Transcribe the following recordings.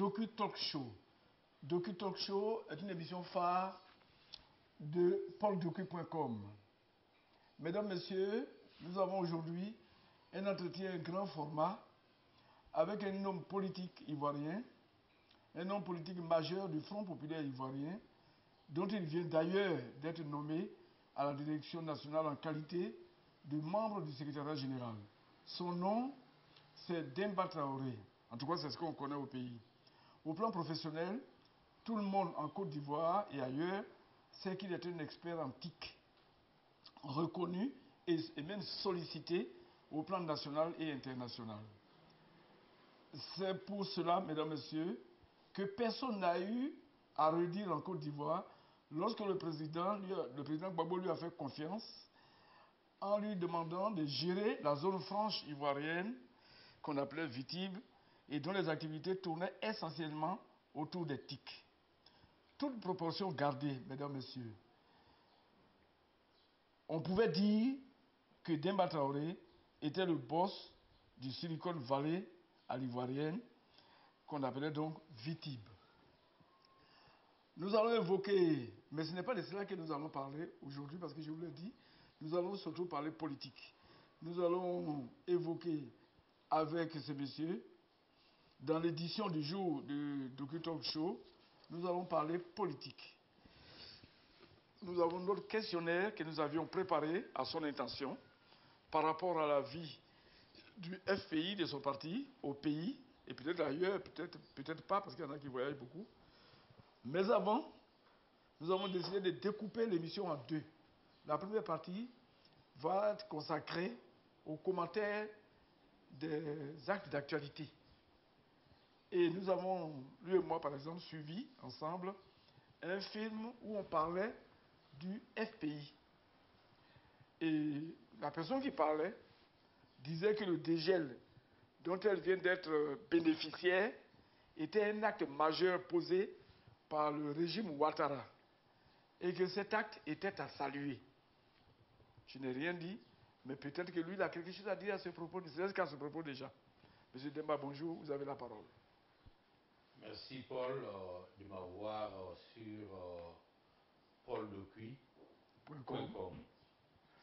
Docu Talk Show. Docu Talk Show est une émission phare de pauldocu.com. Mesdames, Messieurs, nous avons aujourd'hui un entretien grand format avec un homme politique ivoirien, un homme politique majeur du Front populaire ivoirien, dont il vient d'ailleurs d'être nommé à la direction nationale en qualité de membre du secrétariat général. Son nom, c'est Demba Traoré. En tout cas, c'est ce qu'on connaît au pays. Au plan professionnel, tout le monde en Côte d'Ivoire et ailleurs sait qu'il est un expert en TIC, reconnu et même sollicité au plan national et international. C'est pour cela, mesdames, messieurs, que personne n'a eu à redire en Côte d'Ivoire lorsque le président Gbagbo lui a fait confiance en lui demandant de gérer la zone franche ivoirienne qu'on appelait Vitib et dont les activités tournaient essentiellement autour des TIC. Toute proportion gardée, mesdames, messieurs, on pouvait dire que Demba Traoré était le boss du Silicon Valley à l'ivoirienne, qu'on appelait donc Vitib. Nous allons évoquer, mais ce n'est pas de cela que nous allons parler aujourd'hui, parce que je vous l'ai dit, nous allons surtout parler politique. Nous allons évoquer avec ce monsieur, dans l'édition du jour du Docu Talk Show, nous allons parler politique. Nous avons notre questionnaire que nous avions préparé à son intention par rapport à la vie du FPI, de son parti, au pays, et peut-être ailleurs, peut-être pas, parce qu'il y en a qui voyagent beaucoup. Mais avant, nous avons décidé de découper l'émission en deux. La première partie va être consacrée aux commentaires des actes d'actualité. Et nous avons, lui et moi par exemple, suivi ensemble un film où on parlait du FPI. Et la personne qui parlait disait que le dégel dont elle vient d'être bénéficiaire était un acte majeur posé par le régime Ouattara et que cet acte était à saluer. Je n'ai rien dit, mais peut-être que lui, il a quelque chose à dire à ce propos, c'est qu'à ce propos déjà. Monsieur Demba, bonjour, vous avez la parole. Merci Paul de m'avoir sur pauldocu.com.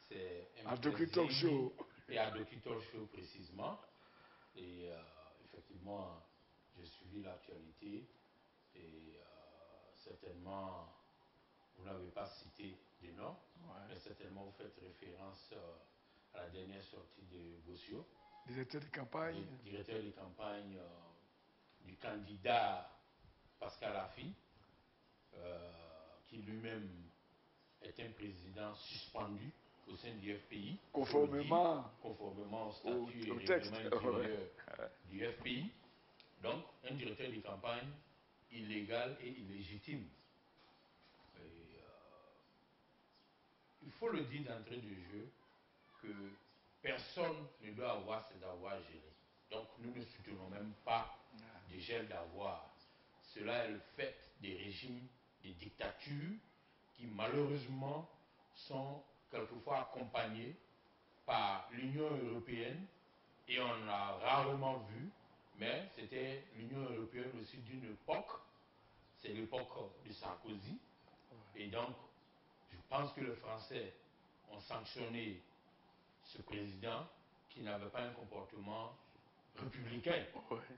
C'est un plaisir. Et à Docu Talk Show précisément. Et effectivement, j'ai suivi l'actualité et certainement, vous n'avez pas cité de nom, mais certainement vous faites référence à la dernière sortie de Bossio. Directeur de campagne. Directeur de campagne du candidat Pascal Affi, qui lui-même est un président suspendu au sein du FPI, conformément au statut et règlement intérieur du FPI. Donc, un directeur de campagne illégal et illégitime. Et, il faut le dire d'entrée de jeu que personne ne doit avoir ses avoirs gelés. Donc, nous ne soutenons même pas des gels d'avoirs. Cela est le fait des régimes, des dictatures qui malheureusement sont quelquefois accompagnés par l'Union européenne et on l'a rarement vu, mais c'était l'Union européenne aussi d'une époque, c'est l'époque de Sarkozy. Et donc, je pense que les Français ont sanctionné ce président qui n'avait pas un comportement républicain.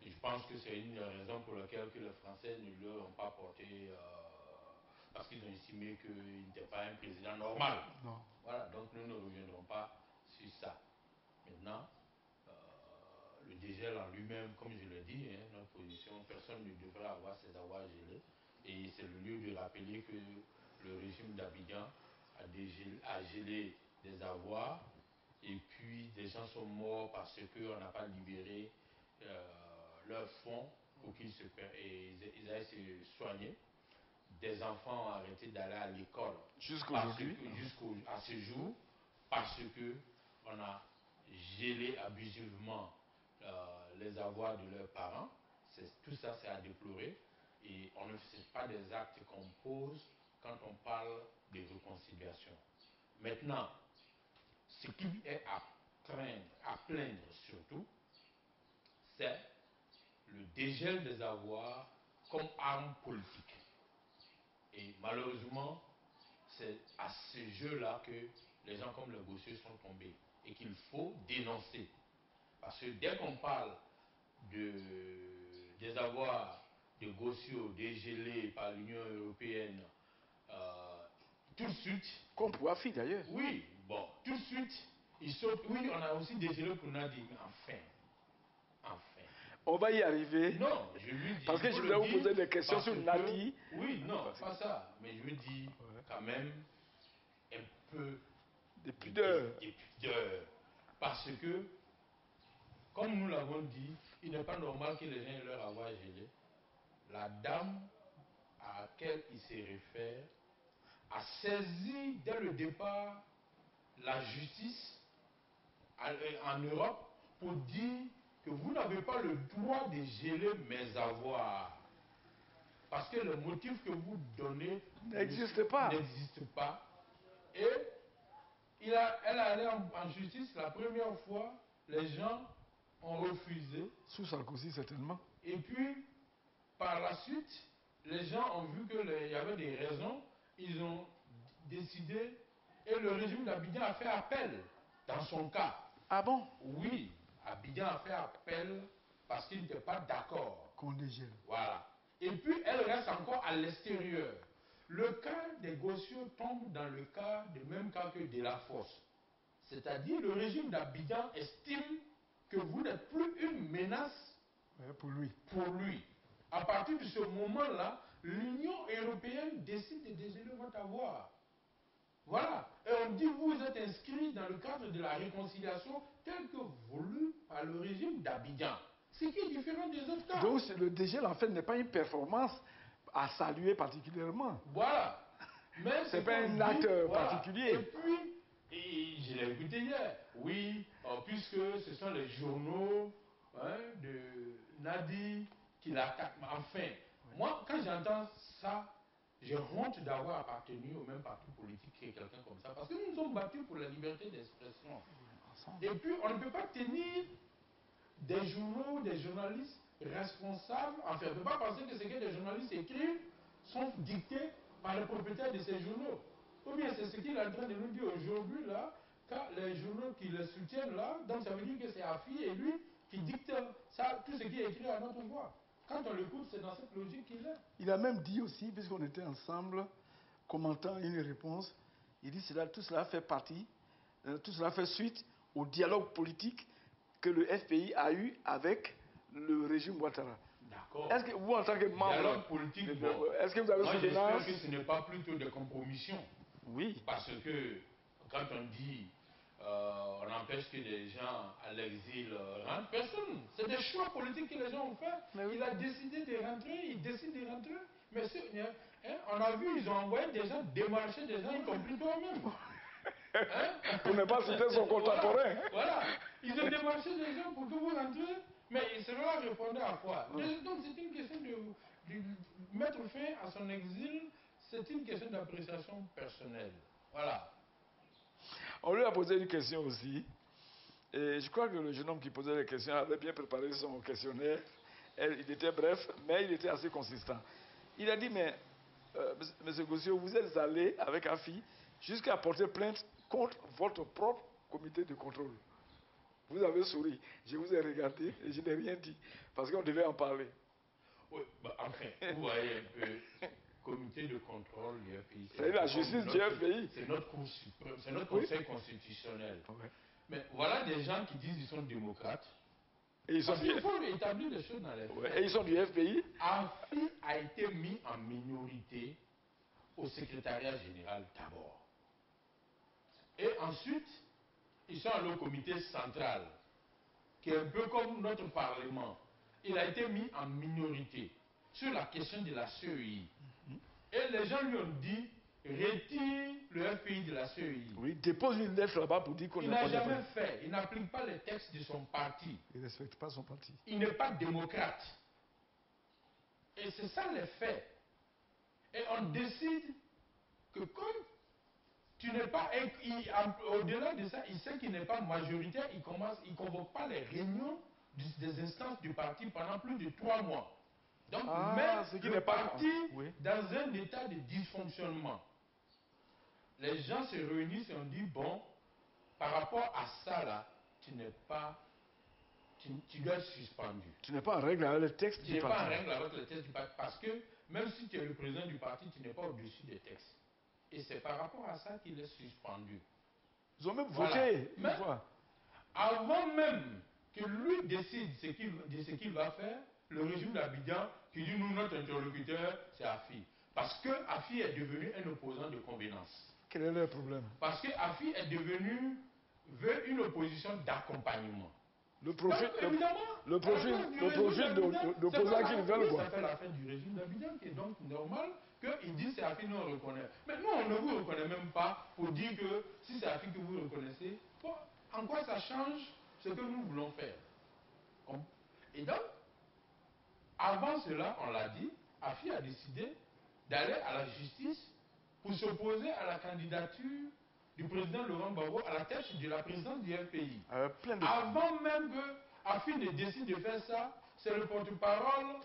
Et je pense que c'est une raison pour laquelle que les Français ne lui ont pas porté, parce qu'ils ont estimé qu'il n'était pas un président normal. Non. Voilà, donc nous ne reviendrons pas sur ça. Maintenant, le dégel en lui-même, comme je l'ai dit, notre position, personne ne devrait avoir ses avoirs gelés. Et c'est le lieu de rappeler que le régime d'Abidjan a gelé des avoirs. Et puis des gens sont morts parce qu'on n'a pas libéré leurs fonds pour qu'ils aillent se soigner. Des enfants ont arrêté d'aller à l'école jusqu'à ce jour parce qu'on a gelé abusivement les avoirs de leurs parents. Tout ça, c'est à déplorer. Et on ne fait pas des actes qu'on pose quand on parle de réconciliation. Maintenant, ce qui est à craindre, à plaindre surtout, c'est le dégel des avoirs comme arme politique. Et malheureusement, c'est à ce jeu-là que les gens comme le Gossieux sont tombés et qu'il faut dénoncer. Parce que dès qu'on parle des avoirs de Gossieux dégelés par l'Union européenne, tout de suite... Comme pour Afi d'ailleurs. Oui, bon, tout de suite, ils sautent. Oui, on a aussi dégelé pour Nadi, mais enfin. On va y arriver. Non, je lui dis... Parce que je voulais vous poser des questions sur Nadi. Oui, non, pas ça. Mais je lui dis quand même un peu... Des pudeurs. Des pudeurs. Parce que, comme nous l'avons dit, il n'est pas normal que les gens aient leur avoir gelé. La dame à laquelle il se réfère a saisi dès le départ la justice en Europe pour dire que vous n'avez pas le droit de geler mes avoirs. Parce que le motif que vous donnez n'existe pas. Et elle est allée en justice la première fois, les gens ont refusé. Sous Sarkozy, certainement. Et puis, par la suite, les gens ont vu qu'il y avait des raisons, ils ont décidé, et le régime d'Abidjan a fait appel dans son cas. Ah bon? Oui, Abidjan a fait appel parce qu'il n'était pas d'accord. Qu'on dégèle. Voilà. Et puis, elle reste encore à l'extérieur. Le cas des Gossieux tombe dans le même cas que de la Force. C'est-à-dire, le régime d'Abidjan estime que vous n'êtes plus une menace pour lui. À partir de ce moment-là, l'Union européenne décide de dégeler votre avoir. Voilà. Et on dit vous êtes inscrit dans le cadre de la réconciliation tel que voulu par le régime d'Abidjan. Ce qui est différent des autres cas. Donc le dégel en fait n'est pas une performance à saluer particulièrement. Voilà. Mais c'est pas un acte particulier. Et puis, je l'ai écouté hier. Oui, puisque ce sont les journaux de Nadi qui l'attaquent. Enfin, moi, quand j'entends ça, j'ai honte d'avoir appartenu au même parti politique que quelqu'un comme ça. Parce que nous nous sommes battus pour la liberté d'expression. Et puis, on ne peut pas tenir des journaux, des journalistes responsables. Enfin, on ne peut pas penser que ce que les journalistes écrivent sont dictés par le propriétaire de ces journaux. Ou bien c'est ce qu'il est en train de nous dire aujourd'hui, là, quand les journaux qui le soutiennent, là, donc ça veut dire que c'est Afi et lui qui dicte ça, tout ce qui est écrit à notre voix. Quand on l'écoute, c'est dans cette logique qu'il est. Il a même dit aussi, puisqu'on était ensemble, commentant une réponse, il dit que tout cela fait partie, tout cela fait suite au dialogue politique que le FPI a eu avec le régime Ouattara. D'accord. Est-ce que vous, en tant que membre... Dialogue politique, est-ce que vous avez j'espère que ce n'est pas plutôt des compromissions. Oui. Parce que quand on dit on empêche que les gens à l'exil rentrent, personne. C'est des choix politiques que les gens ont fait. Oui. Il a décidé de rentrer, il décide de rentrer. Mais on a vu, ils ont envoyé des gens démarcher des gens, y compris toi-même. Pour ne pas citer son contemporain. Voilà. Ils ont démarché des gens pour que vous rentriez. Mais cela répondait à quoi? Donc c'est une question de mettre fin à son exil, c'est une question d'appréciation personnelle. Voilà. On lui a posé une question aussi. Et je crois que le jeune homme qui posait les questions avait bien préparé son questionnaire. Il était bref, mais il était assez consistant. Il a dit, mais, M. Gossieux, vous êtes allé avec Afi jusqu'à porter plainte contre votre propre comité de contrôle. Vous avez souri. Je vous ai regardé et je n'ai rien dit. Parce qu'on devait en parler. Oui, enfin, vous voyez un peu, comité de contrôle du FPI. C'est la justice du FPI. C'est notre Cour suprême, c'est notre Conseil constitutionnel. Ouais. Mais voilà des gens qui disent qu'ils sont démocrates. Et ils sont il faut établir les choses dans les faits. Ouais. Et ils sont du FPI. Afi a été mis en minorité au secrétariat général d'abord. Et ensuite, ils sont allés au comité central, qui est un peu comme notre Parlement. Il a été mis en minorité sur la question de la CEI. Et les gens lui ont dit, retire le FPI de la CEI. Oui, dépose une lettre là-bas pour dire qu'on Il n'a jamais fait. Il n'applique pas les textes de son parti. Il ne respecte pas son parti. Il n'est pas démocrate. Et c'est ça les faits. Et on décide que comme tu n'es pas... Au-delà de ça, il sait qu'il n'est pas majoritaire, il ne convoque pas les réunions des instances du parti pendant plus de 3 mois. Donc, ce qui le n'est pas parti oui. dans un état de dysfonctionnement. Les gens se réunissent et on dit, bon, par rapport à ça là, tu n'es pas, tu dois être suspendu. Tu n'es pas en règle avec le texte Tu du n'es parti. pas en règle avec le texte du parti parce que même si tu es le président du parti, tu n'es pas au-dessus des textes. Et c'est par rapport à ça qu'il est suspendu. Ils ont même Voilà. voté une Mais fois. avant même que lui décide de ce qu'il va faire, le régime d'Abidjan qui dit nous, notre interlocuteur, c'est Afi. Parce que Afi est devenu un opposant de convenance. Quel est le problème? Parce que Afi est devenu, veut une opposition d'accompagnement. Le profil, Donc, d'opposants qu'ils veulent voir. Ça fait la fin du régime d'Abidjan qui est donc normal qu'ils disent c'est Afi, nous on reconnaît. Mais nous on ne vous reconnaît même pas pour dire que si c'est Afi que vous reconnaissez, bon, en quoi ça change ce que nous voulons faire? Et donc, avant cela, on l'a dit, Afi a décidé d'aller à la justice pour s'opposer à la candidature du président Laurent Gbagbo à la tête de la présidence du FPI. Avant même que Afi ne décide de faire ça, c'est le porte-parole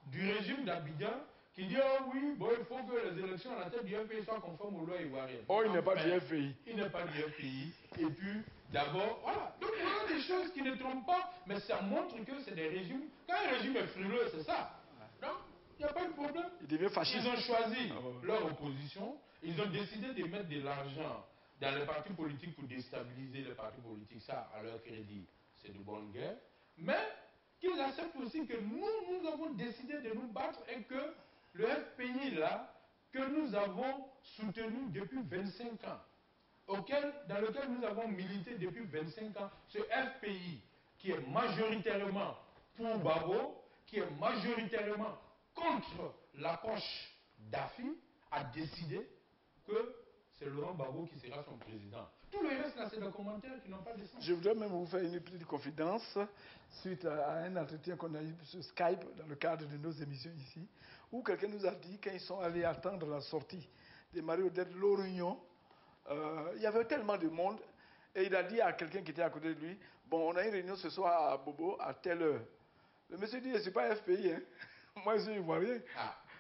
du régime d'Abidjan qui dit oh oui, bon, il faut que les élections à la tête du FPI soient conformes aux lois ivoiriennes. Oh, il n'est pas du FPI. Il n'est pas du FPI. Et puis, d'abord, voilà. Donc, il y a des choses qui ne trompent pas, mais ça montre que c'est des régimes. Quand un régime est frileux, c'est ça. Donc, il n'y a pas de problème. Il devient fasciste. Ils ont choisi leur opposition. Ils ont décidé de mettre de l'argent dans les partis politiques pour déstabiliser les partis politiques. Ça, à leur crédit, c'est de bonne guerre. Mais qu'ils acceptent aussi que nous avons décidé de nous battre et que le FPI, là, que nous avons soutenu depuis 25 ans, dans lequel nous avons milité depuis 25 ans, ce FPI qui est majoritairement pour Gbagbo, qui est majoritairement contre l'approche d'Afi, a décidé que c'est Laurent Gbagbo qui sera son président. Tout le reste, là, c'est des commentaires qui n'ont pas de sens. Je voudrais même vous faire une petite confidence suite à un entretien qu'on a eu sur Skype dans le cadre de nos émissions ici, où quelqu'un nous a dit, quand ils sont allés attendre la sortie de Marie-Odette Lorignon, il y avait tellement de monde, et il a dit à quelqu'un qui était à côté de lui, bon, on a une réunion ce soir à Bobo à telle heure. Le monsieur dit, je ne suis pas FPI, hein. Moi je suis ivoirien.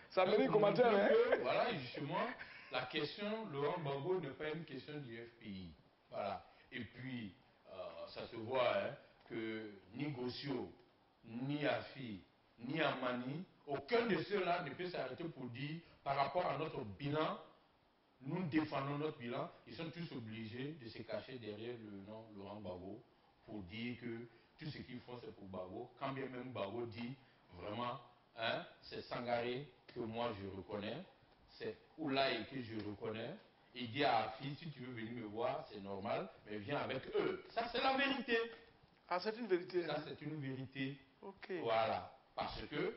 Ça mérite commentaire, hein. Voilà, justement, la question, Laurent Gbagbo n'est pas une question du FPI. Voilà. Et puis, ça se voit hein, que ni Gossio, ni Afi, ni Amani, aucun de ceux-là ne peut s'arrêter pour dire, par rapport à notre bilan, nous défendons notre bilan, ils sont tous obligés de se cacher derrière le nom Laurent Gbagbo pour dire que tout ce qu'ils font c'est pour Gbagbo, quand bien même Gbagbo dit vraiment, hein, c'est Sangaré que moi je reconnais, c'est Oulaye que je reconnais, il dit à Afi, si tu veux venir me voir, c'est normal, mais viens avec eux. Ça c'est la vérité. Ah, c'est une vérité. Ça c'est une vérité. Ok. Voilà. Parce que,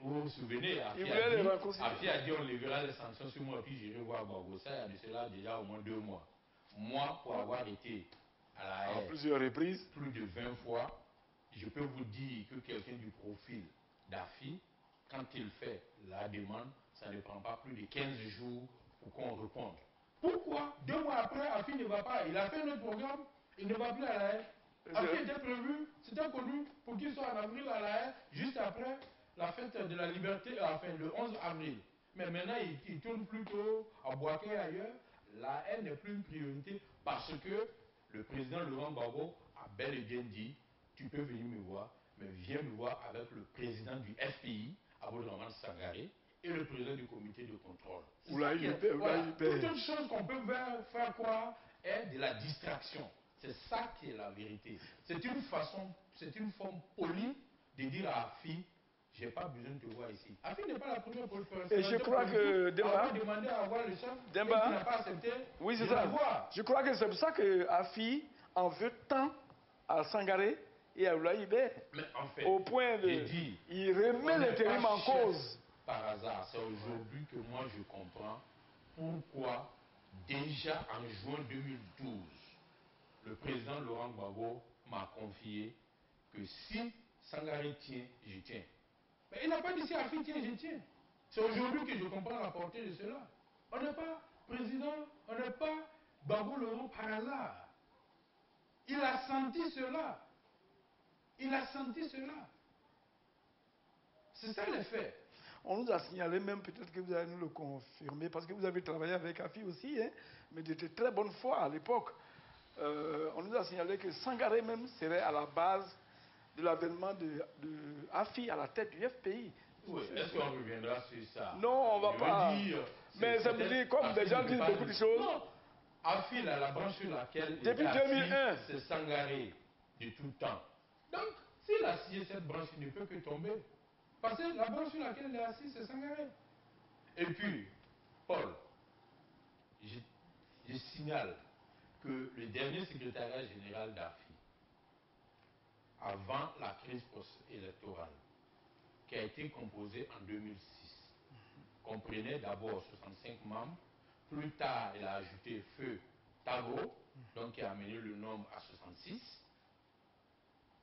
vous vous souvenez, Afi a dit on lèvera les sanctions sur moi, puis j'irai voir Gbagbo. Ça, il y a de cela déjà au moins 2 mois. Moi, pour avoir été à la haie plusieurs reprises, plus de 20 fois, je peux vous dire que quelqu'un du profil d'Afi, quand il fait la demande, ça ne prend pas plus de 15 jours pour qu'on réponde. Pourquoi 2 mois après, Afi ne va pas? Il a fait notre programme, il ne va plus à la haie. Afi était prévu, c'était connu pour qu'il soit en avril à la haie, juste après la fête de la liberté, enfin le 11 avril. Mais maintenant, il tourne plutôt à Boaké ailleurs. La haie n'est plus une priorité parce que le président Laurent Gbagbo a bel et bien dit, tu peux venir me voir, mais viens me voir avec le président du FPI, Aboudraman Sangaré, et le président du comité de contrôle. Toute autre chose qu'on peut faire croire est de la distraction. C'est ça qui est la vérité. C'est une façon, c'est une forme polie de dire à Afi, je n'ai pas besoin de te voir ici. Afi n'est pas la première personne. Et je crois que Demba a demandé à voir le chef, qui Demba n'a pas accepté. Oui, c'est ça. Je crois que c'est pour ça que Afi en veut tant à Sangaré et à Oulaye Ibe. Mais en fait, au point de, il remet l'intérim en cause. Par hasard, c'est aujourd'hui que moi je comprends pourquoi déjà en juin 2012, le président Laurent Gbagbo m'a confié que si Sangaré tient, je tiens. Mais il n'a pas dit si Afi tient, je tiens. C'est aujourd'hui que je comprends la portée de cela. On n'est pas président, on n'est pas Gbagbo Laurent par hasard. Il a senti cela. Il a senti cela. C'est ça les faits. On nous a signalé même, peut-être que vous allez nous le confirmer, parce que vous avez travaillé avec AFI aussi, hein, mais de très bonne foi à l'époque. On nous a signalé que Sangaré même serait à la base de l'avènement de AFI à la tête du FPI. Oui, est-ce qu'on reviendra sur ça? Non, on ne va pas. Mais ça veut dire, comme des gens disent beaucoup de choses. Non, AFI, la branche sur laquelle depuis 2001, c'est Sangaré de tout temps. Donc, s'il a scié cette branche, il ne peut que tomber. Parce que la branche sur laquelle il est assis, c'est Sangaré. Et puis, Paul, je signale que le dernier secrétariat général d'AFI, avant la crise post-électorale, qui a été composé en 2006, comprenait d'abord 65 membres. Plus tard, il a ajouté Feu Tago, donc qui a amené le nombre à 66.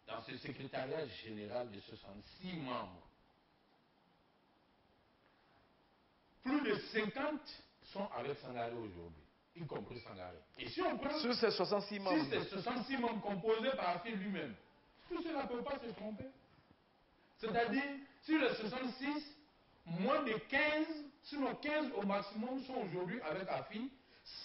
Dans ce secrétariat général de 66 membres, plus de 50 sont avec Sangaré aujourd'hui, y compris Sangaré. Et si on prend sur ces 66 membres, si ces 66 membres composés par AFI lui-même, tout cela ne peut pas se tromper. C'est-à-dire, sur les 66, moins de 15, sinon 15 au maximum sont aujourd'hui avec AFI,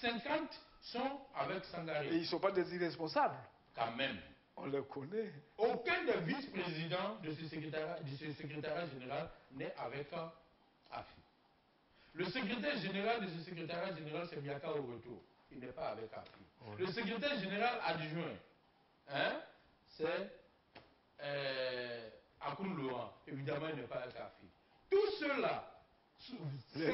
50 sont avec Sangaré. Et ils ne sont pas des irresponsables. Quand même. On les connaît. Aucun des vice-présidents de ce secrétariat général n'est avec AFI. Le secrétaire général de ce secrétariat général, c'est Miaka au retour. Il n'est pas avec AFI. Oui. Le secrétaire général adjoint, hein, c'est Akoun Laurent. Évidemment, il n'est pas avec AFI. Tous ceux-là, les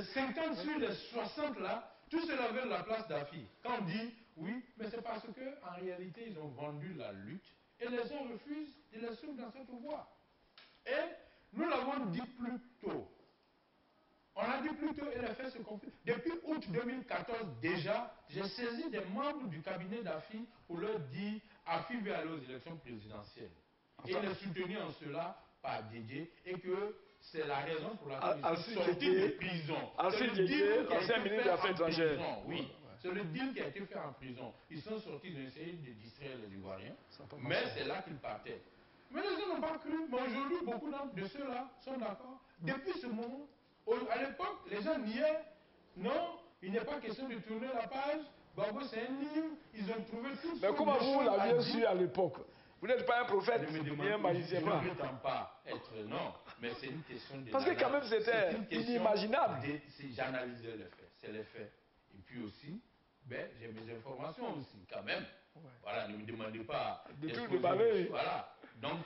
50 sur les 60 là, tous ceux-là veulent la place d'AFI. Quand on dit oui, mais c'est parce qu'en réalité, ils ont vendu la lutte et les gens refusent de les suivre dans cette voie. Et nous l'avons dit plus tôt. On a dit plus tôt et les faits se confirment. Depuis août 2014, déjà, j'ai saisi des membres du cabinet d'AFI pour leur dire AFI veut aller aux élections présidentielles. Et les soutenir en cela par Didier et que c'est la raison pour laquelle ils sont sortis de prison. C'est le deal qui a été fait en prison. Oui. C'est le deal qui a été fait en prison. Ils sont sortis, ils ont essayé de distraire les Ivoiriens, mais c'est là qu'ils partaient. Mais les gens n'ont pas cru. Mais aujourd'hui, beaucoup de ceux-là sont d'accord. Depuis ce moment, à l'époque, les gens niaient. Non, il n'est pas question de tourner la page. Babo, c'est un livre. Ils ont trouvé tout ça. Mais comment vous l'aviez su à l'époque? Vous n'êtes pas un prophète, ni un magicien. Je ne prétends pas être, non, mais c'est une question de... Parce que quand même, c'était inimaginable. J'analysais les faits, c'est les faits. Et puis aussi, ben, j'ai mes informations aussi, quand même. Ouais. Voilà, ne me demandez pas... De tout déballer. Voilà. Donc,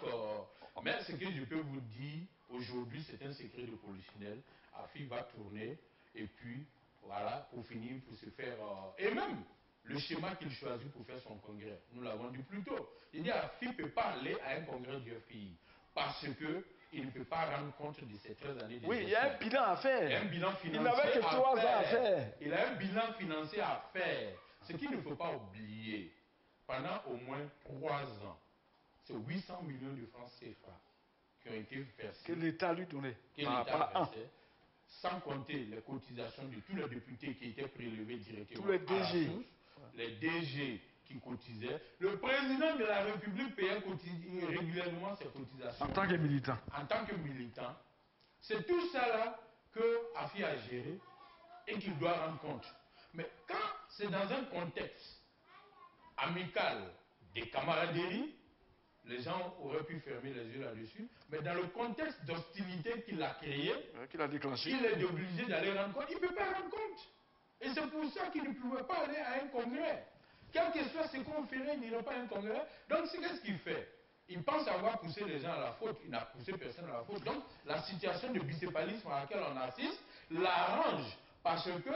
mais ce que je peux vous dire, aujourd'hui, c'est un secret de polichinelle. AFI va tourner, et puis, voilà, pour finir, pour se faire... et même... Le schéma qu'il choisit pour faire son congrès, nous l'avons dit plus tôt. Il dit AFI ne peut pas aller à un congrès du FPI parce qu'il ne peut pas rendre compte de ces 13 années de gestion. Oui, il y a un bilan à faire. Il y a un bilan financier. Il n'avait que 3 ans à faire. Il a un bilan financier à faire. Ce qu'il ne faut pas oublier, pendant au moins 3 ans, c'est 800 millions de francs CFA qui ont été versés. Que l'État lui donnait. Que l'État versait. Sans compter les cotisations de tous les députés qui étaient prélevés directement. Tous les DG. Les DG qui cotisaient. Le président de la République payait régulièrement ses cotisations. En tant que militant. En tant que militant. C'est tout ça là que AFI a géré et qu'il doit rendre compte. Mais quand c'est dans un contexte amical de camaraderie, les gens auraient pu fermer les yeux là-dessus. Mais dans le contexte d'hostilité qu'il a créé, qu'il a déclenché, il est obligé d'aller rendre compte. Il ne peut pas rendre compte. Et c'est pour ça qu'il ne pouvait pas aller à un congrès. Quel que soit ce qu'on ferait, il n'irait pas à un congrès. Donc, qu'est-ce qu'il fait? Il pense avoir poussé les gens à la faute. Il n'a poussé personne à la faute. Donc, la situation de bicépalisme à laquelle on assiste l'arrange. Parce que,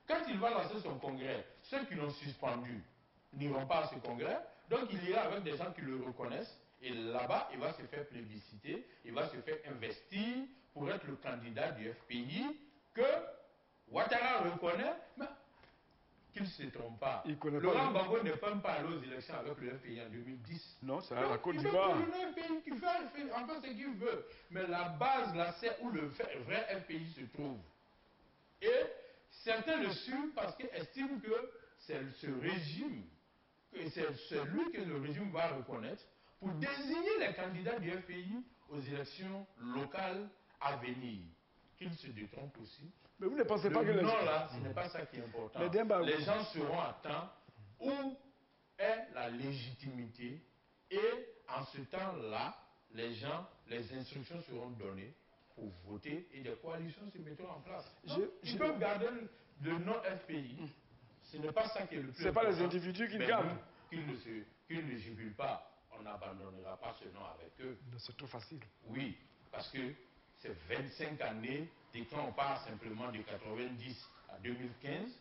quand il va lancer son congrès, ceux qui l'ont suspendu n'iront pas à ce congrès. Donc, il ira avec des gens qui le reconnaissent. Et là-bas, il va se faire plébisciter. Il va se faire investir pour être le candidat du FPI que Ouattara reconnaît, mais qu'il ne se trompe pas. Laurent Gbagbo n'est même pas allé aux élections avec le FPI en 2010. Non, c'est à la Côte d'Ivoire. Il veut un pays qui fait en fait ce qu'il veut. Mais la base, là, c'est où le vrai FPI se trouve. Et certains le suivent parce qu'ils estiment que c'est ce régime, que c'est celui que le régime va reconnaître. pour désigner les candidats du FPI aux élections locales à venir. Qu'ils se détrompent aussi. Mais vous ne pensez pas que le nom là, ce n'est pas ça qui est important. Les gens seront à temps où est la légitimité et en ce temps-là, les instructions seront données pour voter et des coalitions se mettront en place. Ils peuvent garder le nom FPI. Ce n'est pas ça qui est le plus important. Ce n'est pas les individus qui gardent. Qu'ils ne jubilent pas. On n'abandonnera pas ce nom avec eux. C'est trop facile. Oui, parce que c'est 25 années, et quand on part simplement de 90 à 2015,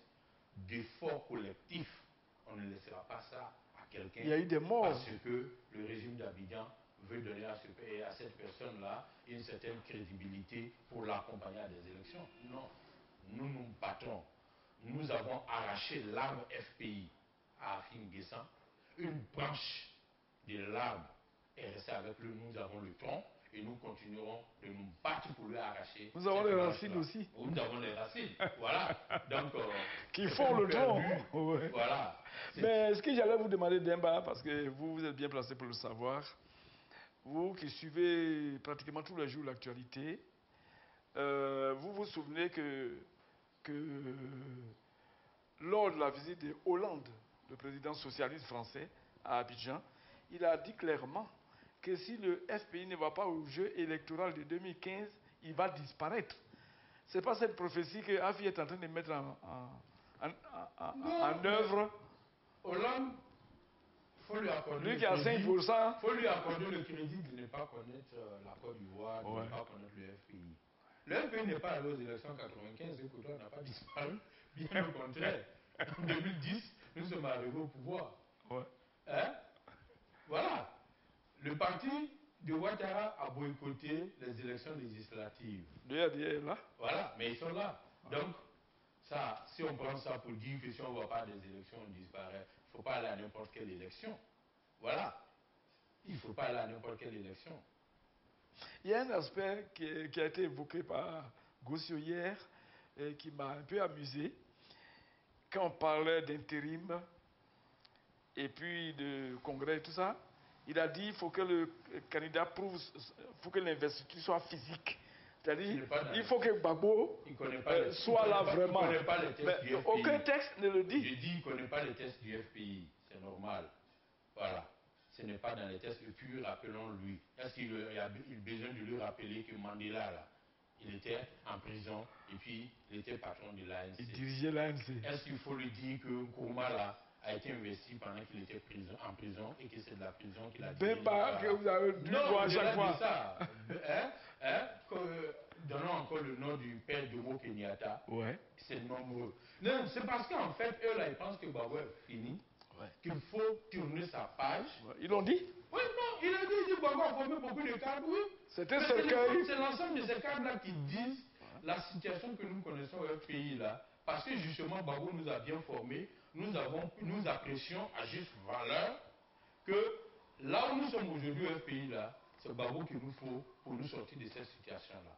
d'efforts collectifs, on ne laissera pas ça à quelqu'un. Il y a eu des morts. Parce que le régime d'Abidjan veut donner à cette personne-là une certaine crédibilité pour l'accompagner à des élections. Non, nous nous battons. Nous avons arraché l'arbre FPI à Afin Guessan. Une branche de l'arbre est restée avec lui. Nous avons le tronc. Et nous continuerons de nous battre pour lui arracher. Nous avons les racines aussi. Nous avons les racines, voilà. Donc, qui font le tronc. Ouais. Voilà. Mais ce que j'allais vous demander, Demba, parce que vous êtes bien placé pour le savoir, vous qui suivez pratiquement tous les jours l'actualité, vous vous souvenez que lors de la visite de Hollande, le président socialiste français, à Abidjan, il a dit clairement que si le FPI ne va pas au jeu électoral de 2015, il va disparaître. Ce n'est pas cette prophétie que Afi est en train de mettre en œuvre. Hollande, il faut lui accorder lui qui a 5%. Faut lui accorder le crédit de ne pas connaître la Côte d'Ivoire, de ne pas connaître le FPI. Le FPI n'est pas allé aux élections 95 et pourtant n'a pas disparu. Bien au contraire. En 2010, nous sommes arrivés au pouvoir. Ouais. Hein? Voilà. Le parti de Ouattara a boycotté les élections législatives. Là. Voilà, mais ils sont là. Donc, ça, si on prend ça pour dire que si on ne va pas à des élections, on disparaît, il ne faut pas aller à n'importe quelle élection. Voilà. Il ne faut pas aller à n'importe quelle élection. Il y a un aspect qui a été évoqué par Gossio hier et qui m'a un peu amusé. Quand on parlait d'intérim et puis de congrès et tout ça, il a dit qu'il faut que le candidat prouve, faut que l'investiture soit physique. C'est-à-dire, il faut que Gbagbo soit là vraiment. Il ne connaît pas les tests du FPI. Aucun texte ne le dit. Je dis qu'il ne connaît pas les tests du FPI. C'est normal. Voilà. Ce n'est pas dans les tests. Et puis, rappelons-lui. Est-ce qu'il a besoin de lui rappeler que Mandela, là, il était en prison et puis il était patron de l'ANC. Il dirigeait l'ANC. Est-ce qu'il faut lui dire que Nkrumah, là, a été investi pendant qu'il était en prison et que c'est de la prison qu'il a dirigé. Que vous avez dû voir à chaque fois. Ça. Donnons encore le nom du père de Jomo Kenyatta. Ouais. C'est nombreux. Non, c'est parce qu'en fait, eux là, ils pensent que Gbagbo est fini, qu'il faut tourner sa page. Ouais. Ils l'ont dit? Oui, non, il a dit que Gbagbo a formé beaucoup de cadres, oui. C'est l'ensemble de ces cadres-là qui disent la situation que nous connaissons au pays là. Parce que justement, Gbagbo nous a bien formés. Nous apprécions à juste valeur que là où nous sommes aujourd'hui au pays là, c'est Gbagbo qu'il nous faut pour nous sortir de cette situation-là.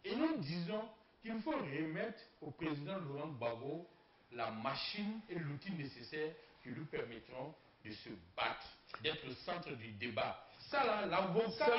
Et nous disons qu'il faut remettre au président Laurent Gbagbo la machine et l'outil nécessaire qui lui permettront de se battre, d'être au centre du débat. Ça là, l'avocat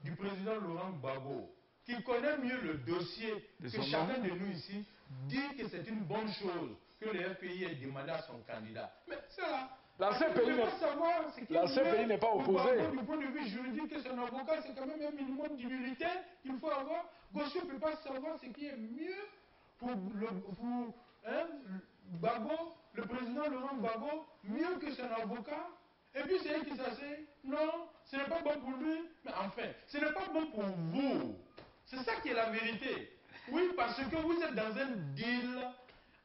du président Laurent Gbagbo, qui connaît mieux le dossier que chacun de nous ici, dit que c'est une bonne chose que le FPI ait demandé à son candidat. Mais ça là, la CPI n'est pas opposée. Du point de vue juridique, que son avocat, c'est quand même un minimum d'humilité qu'il faut avoir. Gossio ne peut pas savoir ce qui est mieux pour Gbagbo, le président Laurent Gbagbo, mieux que son avocat. Et puis c'est lui qui s'asseye. Non, ce n'est pas bon pour lui. Mais enfin, ce n'est pas bon pour vous. C'est ça qui est la vérité. Oui, parce que vous êtes dans un deal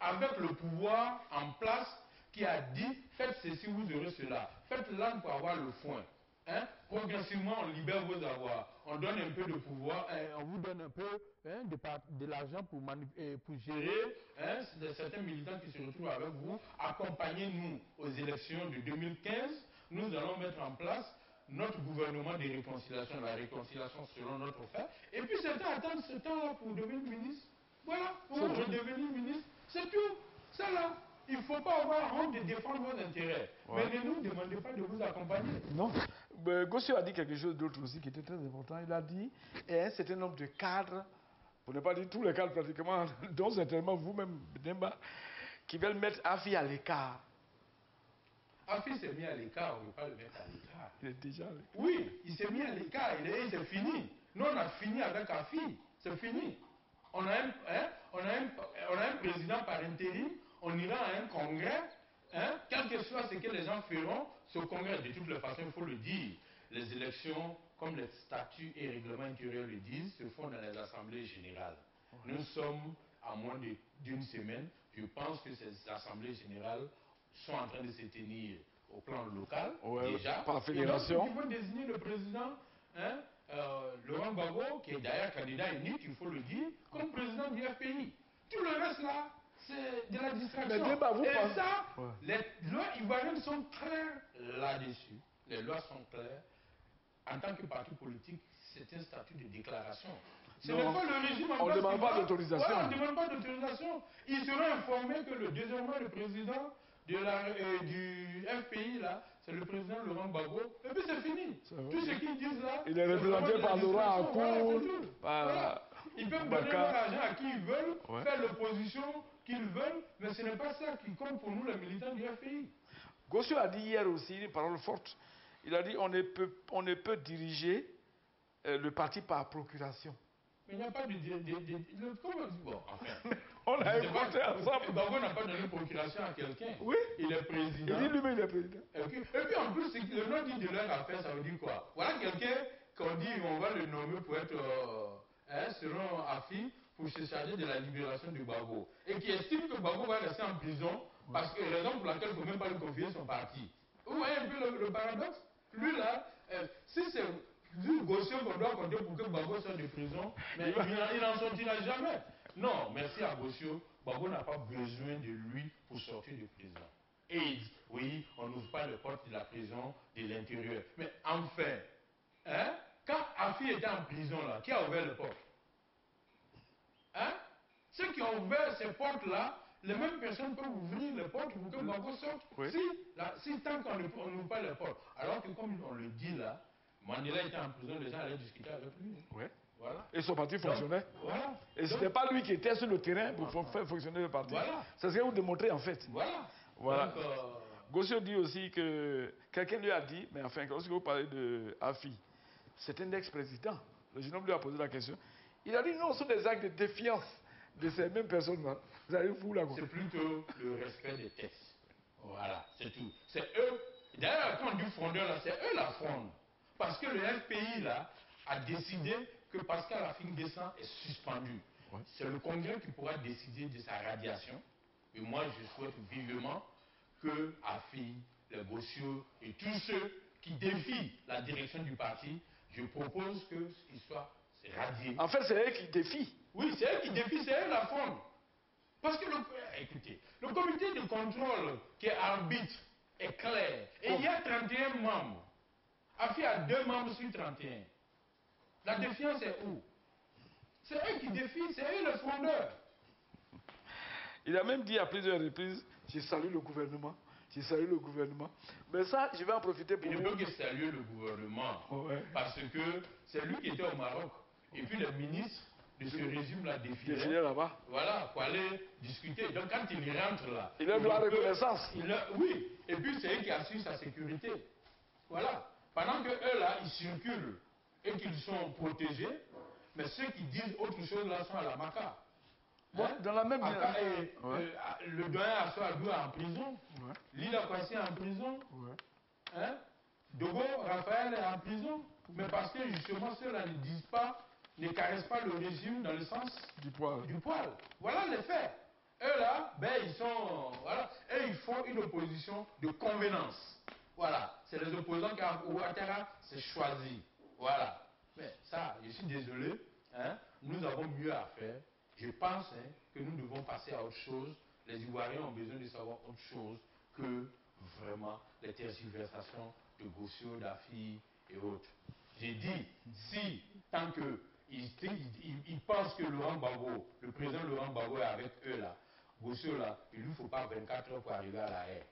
avec le pouvoir en place qui a dit, faites ceci, vous aurez cela. Faites l'âne pour avoir le foin. Hein? Progressivement, on libère vos avoirs. On donne un peu de pouvoir, on vous donne un peu de l'argent pour gérer certains militants qui se retrouvent avec vous. Accompagnez-nous aux élections de 2015. Nous allons mettre en place notre gouvernement de réconciliation, la réconciliation selon notre fait. Et puis certains attendent ce temps-là pour devenir ministre. Voilà, pour devenir ministre. C'est tout. Ça là, il faut pas avoir honte de défendre vos intérêts. Ouais. Mais ne nous demandez pas de vous accompagner. Non. Gossio a dit quelque chose d'autre aussi qui était très important. Il a dit, et un certain nombre de cadres, pour ne pas dire tous les cadres pratiquement, dont certainement vous-même, Demba, qui veulent mettre Afi à l'écart. Afi s'est mis à l'écart, on ne veut pas le mettre à l'écart. Il est déjà à l'écart. Oui, il s'est mis à l'écart, c'est fini. Nous, on a fini avec Afi, c'est fini. On a un président par intérim, on ira à un congrès, quel que soit ce que les gens feront, ce congrès, de toutes les façons, il faut le dire, les élections, comme les statuts et règlements intérieurs le disent, se font dans les assemblées générales. Nous sommes à moins d'une semaine, je pense que ces assemblées générales sont en train de se tenir au plan local, déjà. Par fédération. Et donc, ils vont désigner le président, Laurent Gbagbo, qui est d'ailleurs candidat unique, il faut le dire, comme président du FPI. Tout le reste là, c'est de la distraction. Et ça, les lois ivoiriennes sont claires là-dessus. Les lois sont claires. En tant que parti politique, c'est un statut de déclaration. Ce n'est pas le régime en place. On ne demande pas d'autorisation. Voilà, on ne demande pas d'autorisation. Ils seront informés que désormais le président du FPI, là, c'est le président Laurent Gbagbo. Et puis c'est fini. Tout ce qu'ils disent là. Il est représenté par Laurent en cours. Voilà. Ils peuvent donner leur argent à qui ils veulent, faire l'opposition qu'ils veulent, mais ce n'est pas ça qui compte pour nous, les militants du FPI. Gossio a dit hier aussi une parole forte. Il a dit on ne peut diriger le parti par procuration. Mais il n'y a pas de comment bon, enfin. On a écouté ensemble. Gbagbo n'a pas donné procuration à quelqu'un. Oui. Il est président. Il dit lui-même il est président. Et puis en plus, le nom dit de leur affaire, ça veut dire quoi? Voilà quelqu'un qu'on dit on va le nommer pour être selon Afi, pour se charger de la libération du Gbagbo. Et qui estime que Gbagbo va rester en prison parce que raison pour laquelle il ne faut même pas lui confier son parti. Vous voyez un peu le paradoxe? Lui là, si c'est du Gossio qu'on doit compter pour que Gbagbo sorte de prison, mais il n'en sortira jamais. Non, merci à Gossio, Gbagbo n'a pas besoin de lui pour sortir de prison. Et oui, on n'ouvre pas les portes de la prison de l'intérieur. Mais enfin, quand Afi était en prison là, qui a ouvert les portes? Ceux qui ont ouvert ces portes-là, les mêmes personnes peuvent ouvrir les portes pour que Gbagbo sorte. Oui. Si tant qu'on n'ouvre pas les portes. Alors que comme on le dit là, Mandela était en prison, les gens allaient discuter avec lui. Oui. Voilà. Et son parti fonctionnait. Voilà. Et ce n'était pas lui qui était sur le terrain pour faire fonctionner le parti. Voilà. C'est ce que vous démontrez en fait. Voilà. Donc, Gossio dit aussi que quelqu'un lui a dit, mais enfin, lorsque vous parlez de Afi, c'est un ex-président. Le jeune homme lui a posé la question. Il a dit non, ce sont des actes de défiance de ces mêmes personnes-là. Vous allez vous là. C'est plutôt le respect des textes. Voilà, c'est tout. C'est eux. D'ailleurs, quand on dit fondeur là, c'est eux la fondent. Parce que le FPI là a décidé que Pascal Affi-N'Guessan est suspendu. Ouais. C'est le Congrès qui pourra décider de sa radiation. Et moi, je souhaite vivement que Afi, les Gossio et tous ceux qui défient la direction du parti, je propose qu'ils soient radiés. En fait, c'est eux qui défient. Oui, c'est eux qui défient, c'est eux la fondent. Parce que, écoutez, le comité de contrôle qui est arbitre est clair. Et il y a 31 membres. Afi a 2 membres sur 31. La défiance est où? C'est eux qui défient, c'est eux les fondeurs. Il a même dit à plusieurs reprises, j'ai salué le gouvernement. J'ai salué le gouvernement. Mais ça, je vais en profiter pour vous. Il ne peut que saluer le gouvernement. Ouais. Parce que c'est lui qui était au Maroc. Et puis les ministres de ce régime-là défilaient là-bas. Voilà, pour aller discuter. Donc quand il rentre là... Il a de la reconnaissance. Oui. Et puis c'est eux qui assurent sa sécurité. Voilà. Pendant que eux là, ils circulent et qu'ils sont protégés, mais ceux qui disent autre chose là sont à la maca. Bon, dans la même le doyen Assoadou est en prison. Ouais. Lila Kwasi est en prison. Ouais. Dogo Raphaël est en prison. Mais parce que justement ceux-là ne disent pas, ne caressent pas le régime dans le sens du poil. Voilà les faits. Eux là, ils sont. Voilà. Et ils font une opposition de convenance. Voilà. C'est les opposants qu'Ouattara s'est choisi. Voilà. Mais ça, je suis désolé. Nous avons mieux à faire. Je pense que nous devons passer à autre chose. Les Ivoiriens ont besoin de savoir autre chose que vraiment les tergiversations de Gossio, d'Afi et autres. J'ai dit, si, tant qu'ils pensent que Laurent Gbagbo, le président Laurent Gbagbo est avec eux là, Gossio là, il ne lui faut pas 24 heures pour arriver à la haie.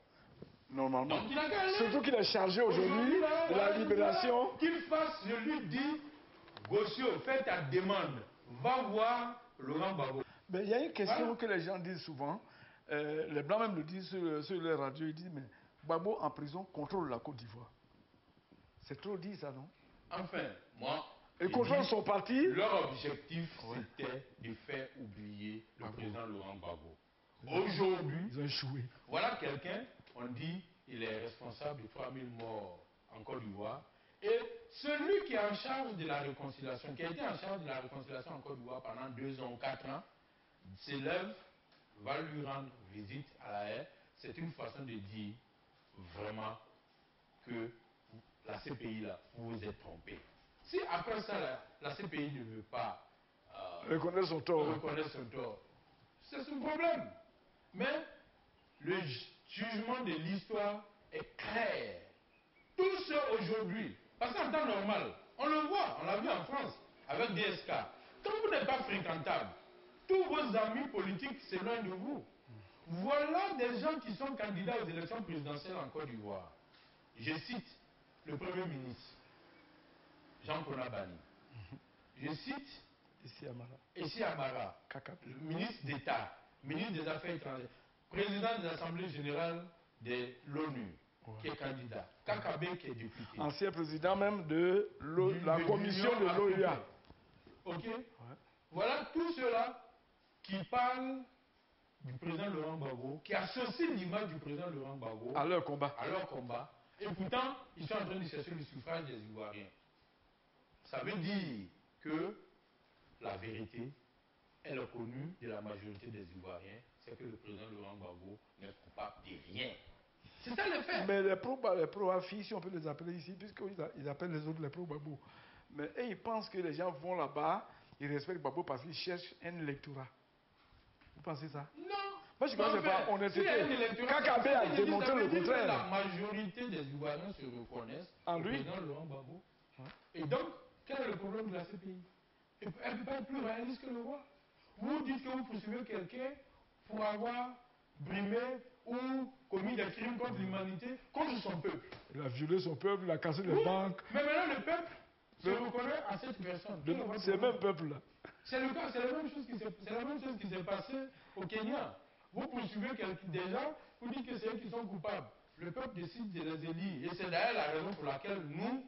Normalement. Donc il a qu'à aller. Surtout qu'il est chargé aujourd'hui de la libération. Qu'il fasse, je lui dis, Gossio, fais ta demande. Va voir Laurent Gbagbo. Mais il y a une question que les gens disent souvent. Les Blancs même le disent sur les radios. Ils disent, mais Gbagbo en prison contrôle la Côte d'Ivoire. C'est trop dit ça, non? Enfin, moi... Et contrôle son parti. Leur objectif, c'était de faire oublier le président Laurent Gbagbo. Aujourd'hui, ils ont échoué. Voilà quelqu'un, on dit, il est responsable de 3000 morts en Côte d'Ivoire. Et celui qui est en charge de la réconciliation, qui a été en charge de la réconciliation en Côte d'Ivoire pendant 2 ans ou 4 ans, s'élève, va lui rendre visite à la haie. C'est une façon de dire vraiment que la CPI, là, vous vous êtes trompé. Si après ça, la CPI ne veut pas reconnaître son tort, c'est son problème. Mais le jugement de l'histoire est clair. Tous ceux aujourd'hui, parce qu'en temps normal, on le voit, on l'a vu en France, avec DSK. Quand vous n'êtes pas fréquentable, tous vos amis politiques s'éloignent de vous. Voilà des gens qui sont candidats aux élections présidentielles en Côte d'Ivoire. Je cite le Premier ministre, Jean Konabani. Je cite Essi Amara, le ministre d'État, ministre des Affaires étrangères, président de l'Assemblée générale de l'ONU, qui est candidat, Kakabe qui est député. Ancien président même de la commission de l'OUA. Ok. Voilà tous ceux-là qui parlent du président Laurent Gbagbo, qui associent l'image du président Laurent Gbagbo à leur combat. Et pourtant, ils sont en train de chercher le suffrage des Ivoiriens. Ça veut dire que la vérité, elle est connue de la majorité des Ivoiriens, c'est que le président Laurent Gbagbo n'est coupable de rien. C'est ça le fait. Mais les pro-Afi, si on peut les appeler ici, puisqu'ils appellent les autres les pro-Gbagbo. Mais ils pensent que les gens vont là-bas, ils respectent Gbagbo parce qu'ils cherchent un électorat. Vous pensez ça? Non. Moi, je pense que c'est pas honnêteté. Kakabe a démontré le contraire. La majorité des Ivoiriens se reconnaissent en lui. Président Laurent Gbagbo. Et donc, quel est le problème de la CPI? Elle ne peut pas être plus réaliste que le roi. Vous dites que vous poursuivez quelqu'un pour avoir brimé ou commis des crimes contre l'humanité, contre son peuple. Il a violé son peuple, il a cassé les banques. Mais maintenant, le peuple se reconnaît à cette personne. C'est le même peuple-là. C'est le cas, c'est la même chose qui s'est passée au Kenya. Vous poursuivez des gens, vous dites que c'est eux qui sont coupables. Le peuple décide de les élire. Et c'est d'ailleurs la raison pour laquelle nous,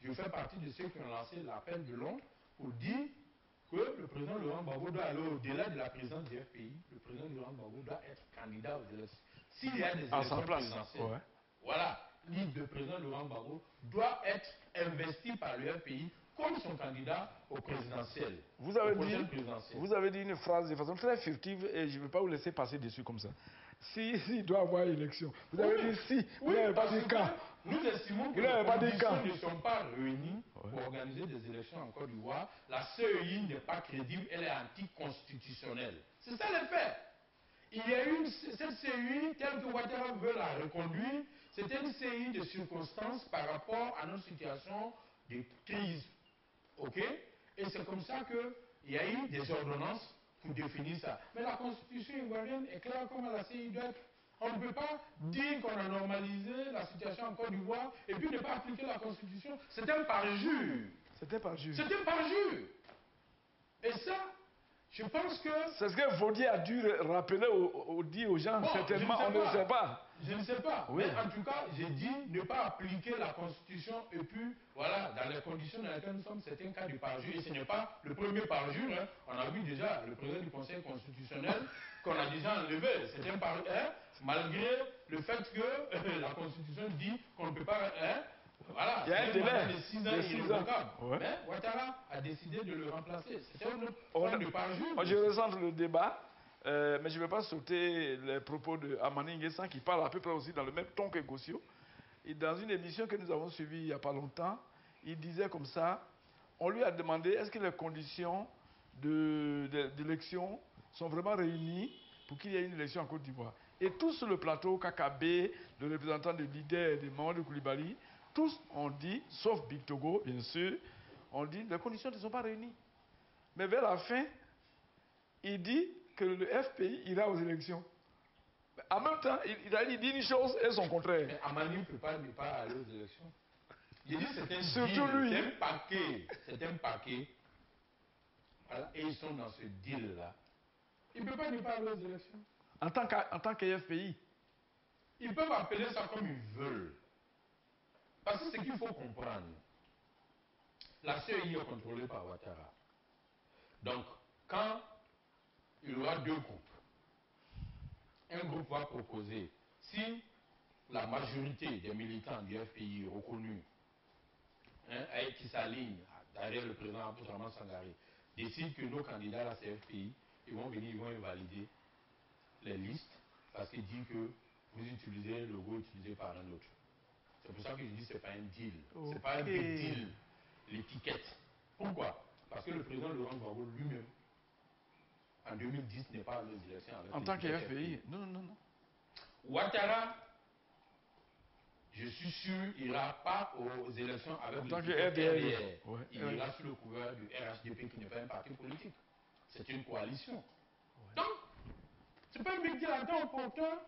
je fais partie de ceux qui ont lancé l'appel de Londres pour dire que le président Laurent Gbagbo doit aller au-delà de la présidence du FPI. Le président Laurent Gbagbo doit être candidat aux élections. S'il y a des élections présidentielles, voilà, le président Laurent Gbagbo doit être investi par le FPI comme son candidat au présidentiel. Vous avez dit une phrase de façon très furtive et je ne vais pas vous laisser passer dessus comme ça. S'il doit y avoir élection. Vous avez dit si, vous n'avez pas dit quand. Nous estimons que les conditions ne sont pas réunies pour organiser des élections en Côte d'Ivoire. La CEI n'est pas crédible, elle est anticonstitutionnelle. C'est ça le fait. Il y a eu cette CEI, telle que Ouattara veut la reconduire, c'était une CEI de circonstances par rapport à notre situation de crise. Ok? Et c'est comme ça qu'il y a eu des ordonnances pour définir ça. Mais la constitution ivoirienne est claire comme la CEI doit être. On ne peut pas dire qu'on a normalisé la situation en Côte d'Ivoire et puis ne pas appliquer la constitution. C'est un parjure. C'est un parjure. C'est un parjure. Et ça, je pense que... C'est ce que Vaudier a dû rappeler aux gens. Bon, certainement, on ne sait pas. Je ne sais pas. Oui. Mais en tout cas, j'ai dit ne pas appliquer la Constitution et puis, voilà, dans les conditions dans lesquelles nous sommes, c'est un cas de parjure. Et ce n'est pas le premier parjure. Hein. On a vu déjà le président du Conseil constitutionnel qu'on a déjà enlevé. C'est un parjure, hein, malgré le fait que la Constitution dit qu'on ne peut pas... Hein, voilà, il y a un délai de 6 ans irrévocable. Mais Ouattara a décidé de le remplacer. C'est un autre point de parjure. Je recentre le débat, mais je ne vais pas sauter les propos de Amani Nguessan qui parle à peu près aussi dans le même ton que Gossio. Et dans une émission que nous avons suivie il n'y a pas longtemps, il disait comme ça, on lui a demandé est-ce que les conditions d'élection sont vraiment réunies pour qu'il y ait une élection en Côte d'Ivoire. Et tous sur le plateau, Kakabe, le représentant de leader de Mamadou Koulibaly, tous ont dit, sauf Big Togo, bien sûr, ont dit les conditions ne sont pas réunies. Mais vers la fin, il dit que le FPI ira aux élections. En même temps, il dit une chose et son contraire. Mais Amani ne peut pas ne pas aller aux élections. J'ai dit c'est un Surtout deal, lui. c'est un paquet. C'est un paquet. Voilà, et ils sont dans ce deal-là. Ils ne peuvent pas ne pas aller aux élections. En tant qu'FPI. Ils peuvent appeler ça comme ils veulent. Parce que ce qu'il faut comprendre, la CEI est contrôlée par Ouattara. Donc, quand il y aura deux groupes, un groupe va proposer, si la majorité des militants du FPI reconnus, qui s'alignent derrière le président Abdourahmane Sangaré, décident que nos candidats à la CFPI, ils vont venir, ils vont invalider les listes parce qu'ils disent que vous utilisez le logo utilisé par un autre. C'est pour ça que je dis que ce n'est pas un deal. Okay. Ce n'est pas un big deal, l'étiquette. Pourquoi? Parce que le président Laurent Gbagbo lui-même, en 2010, n'est pas allé aux élections avec en tant que FPI. Non. Ouattara, je suis sûr, il n'ira pas aux élections avec le RDR. Ouais. Il ira sous le couvert du RHDP qui n'est pas un parti politique. C'est une coalition. Ouais. Donc, ce n'est pas un big deal en temps opportun.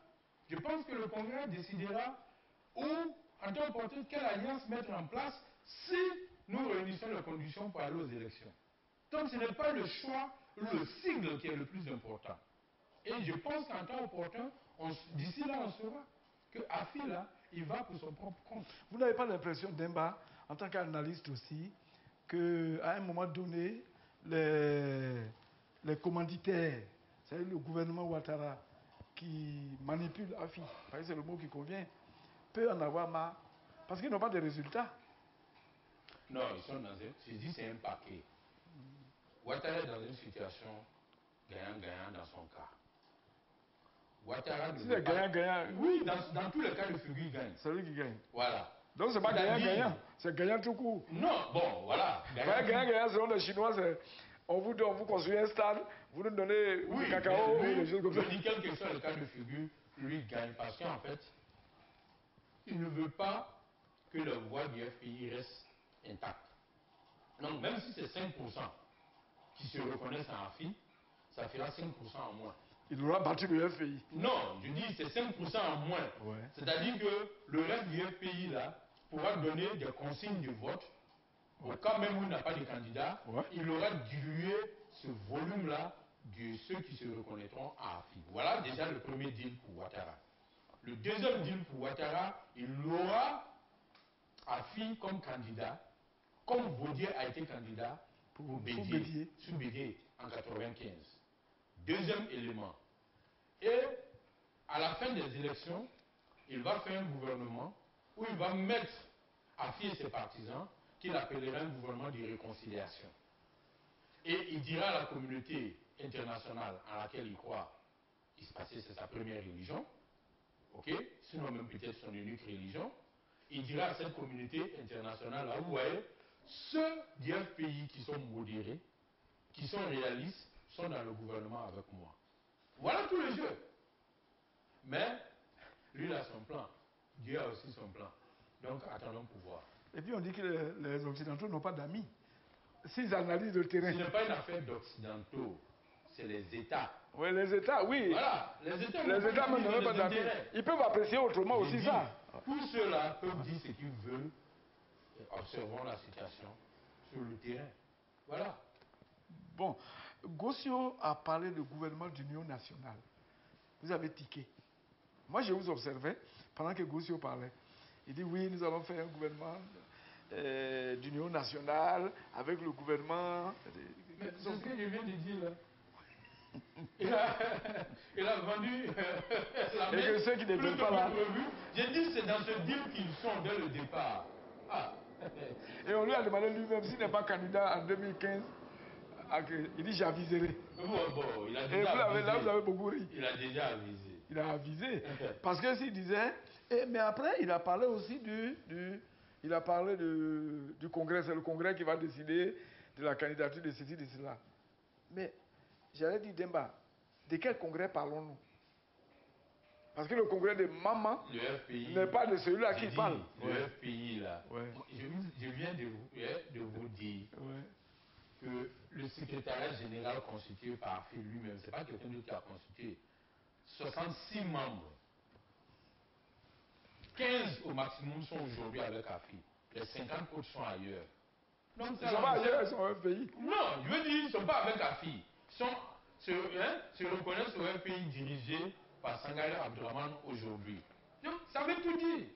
Je pense que le Congrès décidera où, en temps opportun, quelle alliance mettre en place si nous réunissons les conditions pour aller aux élections. Donc, ce n'est pas le choix, le sigle qui est le plus important. Et je pense qu'en temps opportun, d'ici là, on saura que Afi, là, il va pour son propre compte. Vous n'avez pas l'impression, Demba, en tant qu'analyste aussi, qu'à un moment donné, les commanditaires, c'est-à-dire le gouvernement Ouattara, qui manipule Afi, parce que c'est le mot qui convient, peut en avoir marre, parce qu'ils n'ont pas de résultats. Non, ils sont dans je dis c'est un paquet. Ouattara est dans une situation gagnant-gagnant dans son cas. Ouattara si c'est gagnant-gagnant. Oui, dans tous les cas de figure, il gagne. C'est lui qui gagne. Voilà. Donc c'est pas gagnant-gagnant, c'est gagnant tout court. Non, bon, voilà. Gagnant-gagnant, selon les Chinois, c'est on vous donne, vous construisez un stade, vous nous donnez du cacao, lui, des choses comme ça. Je dis quel que soit le cas de figure, lui gagne parce qu'en fait, il ne veut pas que la voix du FPI reste intacte. Donc même si c'est 5% qui se reconnaissent en AFI, ça fera 5% en moins. Il aura battu le FPI. Non, je dis c'est 5% en moins. Ouais. C'est-à-dire que le reste du FPI là pourra donner des consignes de vote. Au cas même où il n'a pas de candidat, il aura dilué ce volume-là de ceux qui se reconnaîtront à AFI. Voilà déjà le premier deal pour Ouattara. Le deuxième deal pour Ouattara, il aura AFI comme candidat, comme Vaudier a été candidat pour Bédier, sous Bédier en 1995. Deuxième élément. Et à la fin des élections, il va faire un gouvernement où il va mettre AFI et ses partisans qu'il appellera un gouvernement de réconciliation. Et il dira à la communauté internationale à laquelle il croit, il se passait, c'est sa première religion, ok, sinon même peut-être son unique religion, il dira à cette communauté internationale, là, vous voyez, ceux du FPI qui sont modérés, qui sont réalistes, sont dans le gouvernement avec moi. Voilà tout le jeu. Mais, lui, il a son plan. Dieu a aussi son plan. Donc, attendons pour voir. Et puis, on dit que les Occidentaux n'ont pas d'amis. S'ils analysent le terrain... Ce n'est pas une affaire d'Occidentaux. C'est les États. Oui, les États, oui. Voilà. Les États même n'ont pas d'amis. Ils peuvent apprécier autrement aussi ça. Tous ceux-là peuvent dire ce qu'ils veulent. Observons la situation sur le terrain. Voilà. Bon, Gossio a parlé de gouvernement d'union nationale. Vous avez tiqué. Moi, je vous observais pendant que Gossio parlait. Il dit oui, nous allons faire un gouvernement d'union nationale avec le gouvernement. Mais c'est ce que je viens de dire là. Il a vendu la et que ceux qui ne veulent pas là. J'ai dit c'est dans ce deal qu'ils sont dès le départ. Ah. Et on lui a demandé lui-même s'il n'est pas candidat en 2015. Il dit j'aviserai. Bon, il a déjà et avisé. Là, vous avez beaucoup ri. Il a déjà avisé. Il a avisé. Parce que s'il disait... mais après, il a parlé aussi du Congrès. C'est le Congrès qui va décider de la candidature de ceci, de cela. Mais, j'allais dire, Demba, de quel Congrès parlons-nous? Parce que le Congrès de Maman n'est pas de celui-là qui parle. Le FPI, là, je viens de vous dire que que le secrétariat général constitué par AFI lui-même, ce n'est pas quelqu'un d'autre qui a constitué, 66 membres, 15 au maximum sont aujourd'hui avec AFI, les 50 autres sont ailleurs. Donc, ils sont pas ailleurs, ils sont dans un pays. Non, je veux dire, ils ne sont pas avec AFI. Ils se reconnaissent sur un pays dirigé par Sangaré Abdourahmane aujourd'hui. Donc, ça veut tout dire.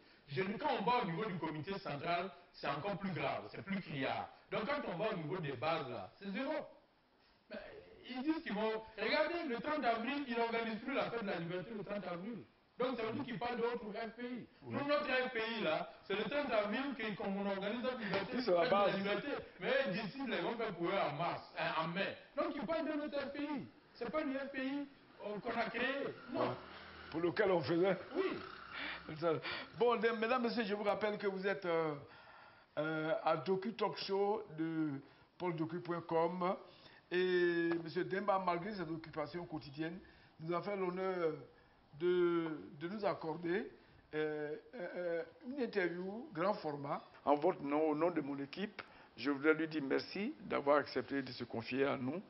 Quand on va au niveau du comité central, c'est encore plus grave, c'est plus criard. Donc quand on va au niveau des bases là, c'est zéro. Mais ils disent qu'ils vont... Regardez, le 30 avril, ils n'organisent plus la fête de la liberté le 30 avril. Donc ça veut dire qu'ils parlent d'autres FPI. Nous, notre FPI là, c'est le 30 avril qu'on organise notre liberté, Ils sont à la base. liberté. Mais d'ici, les vont faire pour eux en mars, en mai. Donc ils parlent de notre FPI. Ce n'est pas le FPI qu'on a créé. Non. Pour lequel on faisait. Oui. Bon, mesdames, messieurs, je vous rappelle que vous êtes à Docu Talk Show de pauldocu.com et M. Demba, malgré ses occupations quotidiennes, nous a fait l'honneur de nous accorder une interview grand format. En votre nom, au nom de mon équipe, je voudrais lui dire merci d'avoir accepté de se confier à nous.